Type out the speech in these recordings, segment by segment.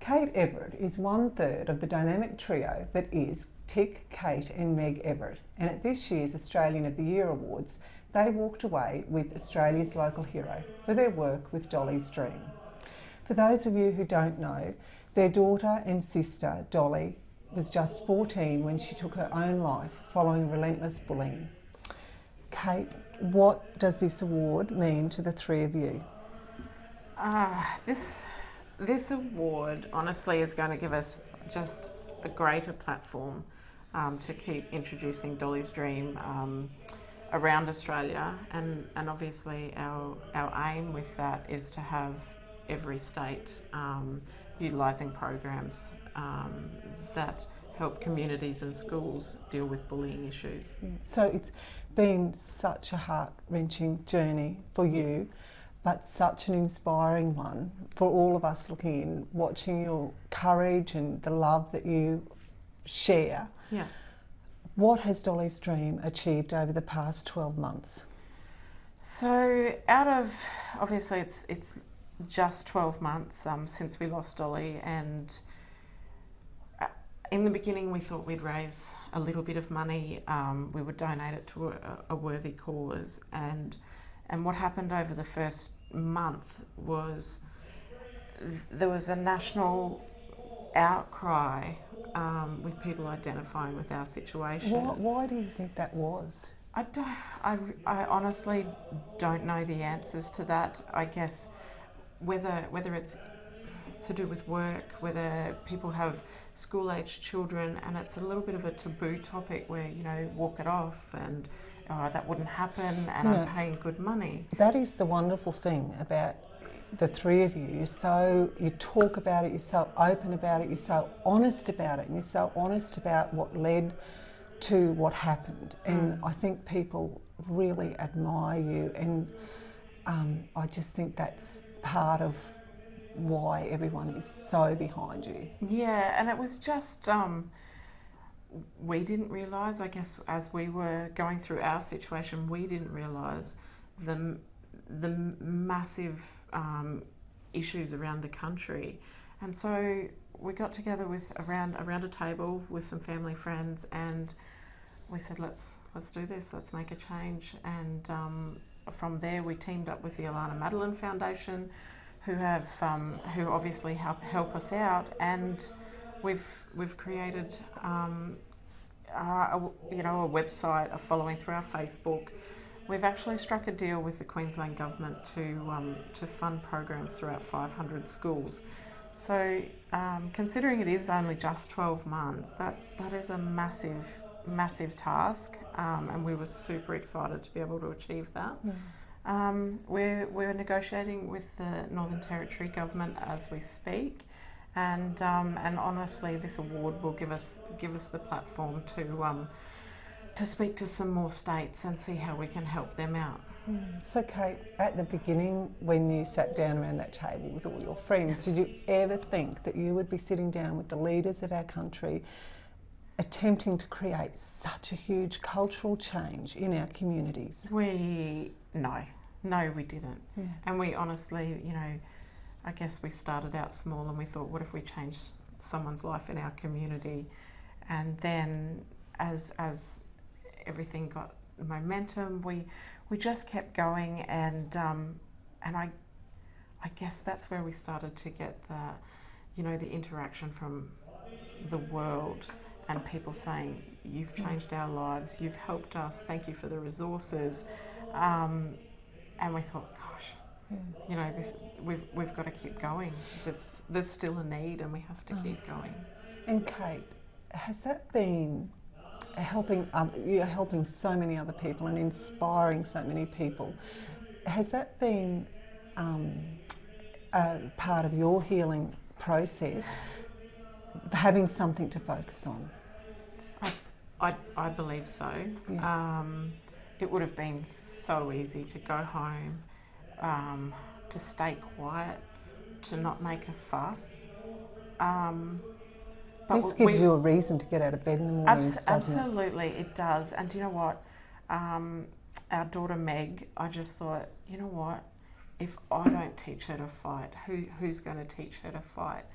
Kate Everett is 1/3 of the dynamic trio that is Tick, Kate and Meg Everett, and at this year's Australian of the Year Awards they walked away with Australia's local hero for their work with Dolly's Dream. For those of you who don't know, their daughter and sister Dolly was just 14 when she took her own life following relentless bullying. Kate, what does this award mean to the three of you? This award honestly is going to give us just a greater platform to keep introducing Dolly's Dream around Australia, and obviously our aim with that is to have every state utilising programs that help communities and schools deal with bullying issues. So it's been such a heart-wrenching journey for you, but such an inspiring one for all of us looking in, watching your courage and the love that you share. Yeah. What has Dolly's Dream achieved over the past 12 months? So out of, obviously it's just 12 months since we lost Dolly, and in the beginning we thought we'd raise a little bit of money, we would donate it to a worthy cause, and what happened over the first month was there was a national outcry with people identifying with our situation. Why do you think that was? I honestly don't know the answers to that. I guess whether it's to do with work, whether people have school-aged children and it's a little bit of a taboo topic where, you know, walk it off and that wouldn't happen and I'm paying good money. That is the wonderful thing about the three of you. You talk about it, you're so open about it, you're so honest about it, and you're so honest about what led to what happened. And I think people really admire you, and I just think that's part of why everyone is so behind you. Yeah, and it was just we didn't realise, I guess, as we were going through our situation, we didn't realise the massive issues around the country, and so we got together with around a table with some family friends, and we said, let's do this, let's make a change. And from there we teamed up with the Alana Madeline Foundation, who obviously help us out, and we've created a website, a following through our Facebook. We've actually struck a deal with the Queensland Government to fund programs throughout 500 schools. So considering it is only just 12 months, that is a massive task, and we were super excited to be able to achieve that. We're negotiating with the Northern Territory Government as we speak, and honestly, this award will give us the platform to speak to some more states and see how we can help them out. So Kate, at the beginning when you sat down around that table with all your friends, did you ever think that you would be sitting down with the leaders of our country attempting to create such a huge cultural change in our communities? No, we didn't. Yeah. And we honestly, I guess we started out small and we thought, what if we changed someone's life in our community? And then as everything got momentum, we just kept going, and I guess that's where we started to get the interaction from the world and people saying, you've changed our lives, you've helped us, thank you for the resources. And we thought, gosh, we've got to keep going. There's still a need, and we have to keep going. And Kate, has that been you're helping so many other people and inspiring so many people? Has that been a part of your healing process, having something to focus on? I believe so. Yeah. It would have been so easy to go home, to stay quiet, to not make a fuss. But this gives you a reason to get out of bed in the mornings, doesn't absolutely, it does. And do you know what? Our daughter Meg, I just thought, you know what? If I don't teach her to fight, who's going to teach her to fight?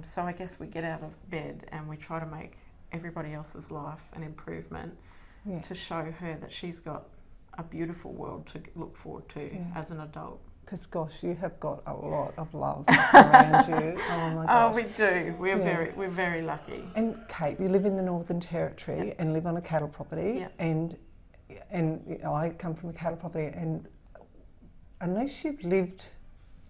So I guess we get out of bed and we try to make everybody else's life an improvement to show her that she's got a beautiful world to look forward to as an adult. Because, gosh, you have got a lot of love around you. Oh, my gosh. Oh, we do. We're very lucky. And, Kate, you live in the Northern Territory and live on a cattle property. And you know, I come from a cattle property, and unless you've lived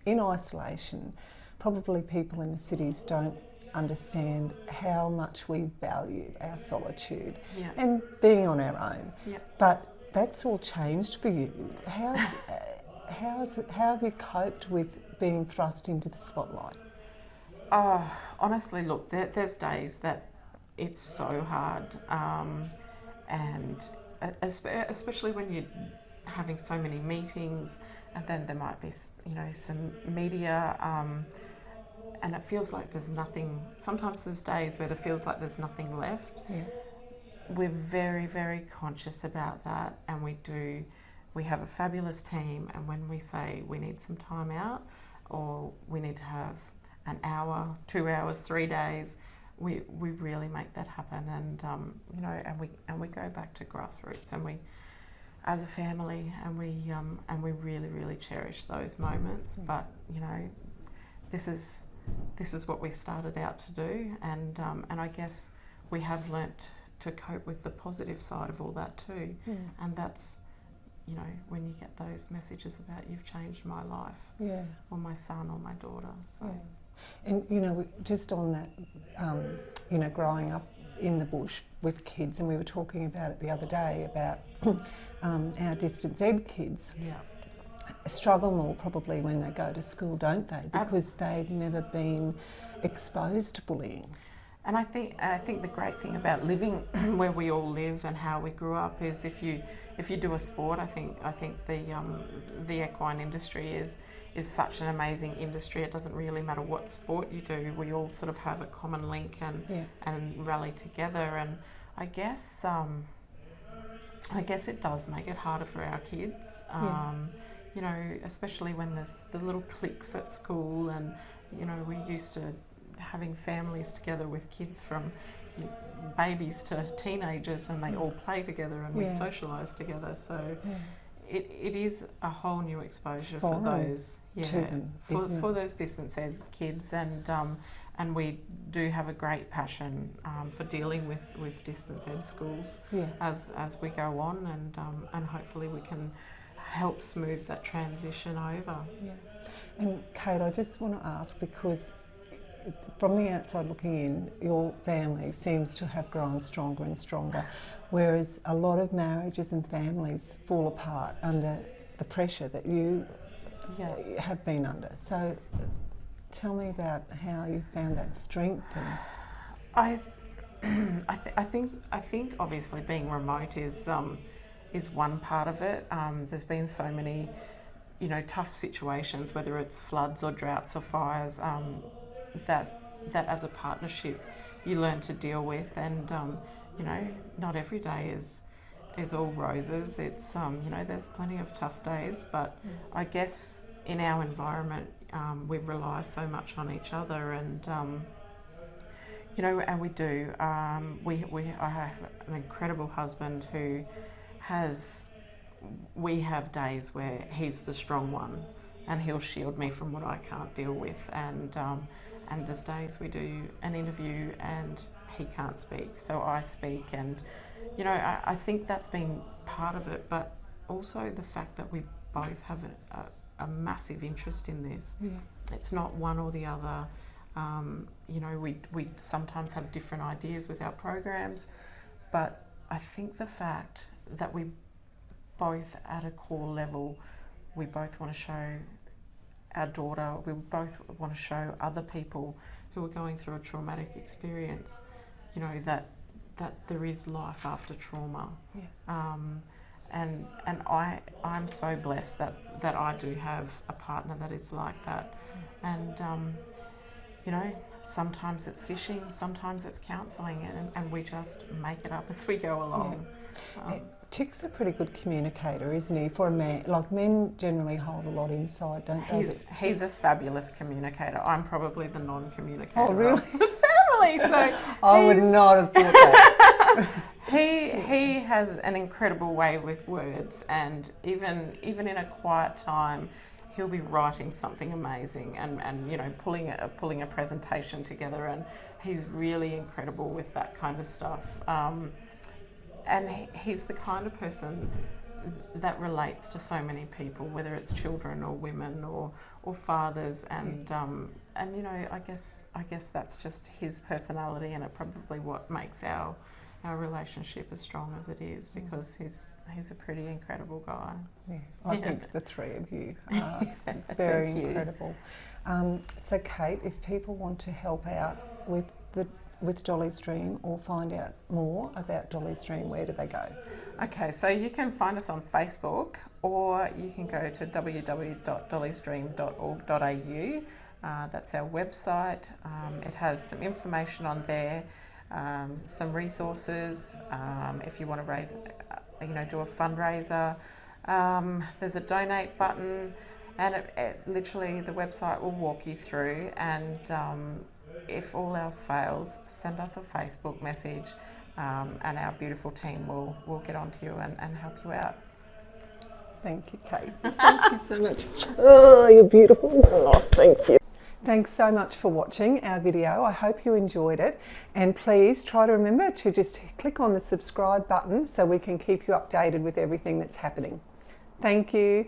in isolation, probably people in the cities don't understand how much we value our solitude and being on our own. But that's all changed for you. How have you coped with being thrust into the spotlight? Oh, honestly, look, there's days that it's so hard, and especially when you're having so many meetings, and then there might be, you know, some media, and it feels like there's nothing. Sometimes there's days where it feels like there's nothing left. We're very, very conscious about that, and we have a fabulous team, and when we say we need some time out, or we need to have an hour, 2 hours, 3 days, we really make that happen, and you know, and we go back to grassroots, and we, as a family, and we really, really cherish those moments. But you know, this is what we started out to do, and I guess we have learnt to cope with the positive side of all that too, and that's, you know, when you get those messages about you've changed my life, or my son or my daughter. So, and you know, just on that, you know, growing up in the bush with kids, and we were talking about it the other day about our distance ed kids. Struggle more probably when they go to school, don't they? Because they've never been exposed to bullying. And I think the great thing about living where we all live and how we grew up is if you do a sport, I think the equine industry is such an amazing industry. It doesn't really matter what sport you do. We all sort of have a common link and rally together. And I guess it does make it harder for our kids. You know, especially when there's the little cliques at school, and you know, we used to having families together with kids from babies to teenagers, and they all play together and we socialise together. So it is a whole new exposure for those for those distance ed kids, and we do have a great passion for dealing with distance ed schools as we go on, and hopefully we can help smooth that transition over. And Kate, I just want to ask, because from the outside looking in, your family seems to have grown stronger and stronger, whereas a lot of marriages and families fall apart under the pressure that you have been under. So tell me about how you found that strength. I think obviously being remote is one part of it. There's been so many, you know, tough situations, whether it's floods or droughts or fires, that as a partnership you learn to deal with, and you know, not every day is all roses. It's you know, there's plenty of tough days, but I guess in our environment we rely so much on each other, and you know, and we do. I have an incredible husband who we have days where he's the strong one, and he'll shield me from what I can't deal with, and there's days we do an interview and he can't speak, so I speak, and you know, I think that's been part of it, but also the fact that we both have a massive interest in this. It's not one or the other. You know, we sometimes have different ideas with our programs, but I think the fact that we both, at a core level, we both want to show our daughter, we both want to show other people who are going through a traumatic experience, you know, that there is life after trauma. And I'm so blessed that I do have a partner that is like that. And you know, sometimes it's fishing, sometimes it's counselling, and we just make it up as we go along. Chick's a pretty good communicator, isn't he? For a man, like men generally hold a lot inside, don't they? He's a fabulous communicator. I'm probably the non-communicator. Oh, really? Of the family, so I would not have thought that. he has an incredible way with words, and even in a quiet time, he'll be writing something amazing and you know pulling a presentation together, and he's really incredible with that kind of stuff. And he's the kind of person that relates to so many people, whether it's children or women or fathers, and you know I guess that's just his personality, and it probably what makes our relationship as strong as it is, because he's a pretty incredible guy. Yeah, I think the three of you are very incredible. So Kate, if people want to help out with Dolly's Dream or find out more about Dolly's Dream, where do they go? Okay, so you can find us on Facebook, or you can go to www.dollysdream.org.au. That's our website. It has some information on there, some resources. If you want to raise, do a fundraiser, there's a donate button, and it literally the website will walk you through. And if all else fails, send us a Facebook message, and our beautiful team will get onto you and help you out. Thank you, Kate. Thank you so much. Oh, you're beautiful. Oh, thank you. Thanks so much for watching our video. I hope you enjoyed it, and please try to remember to just click on the subscribe button so we can keep you updated with everything that's happening. Thank you.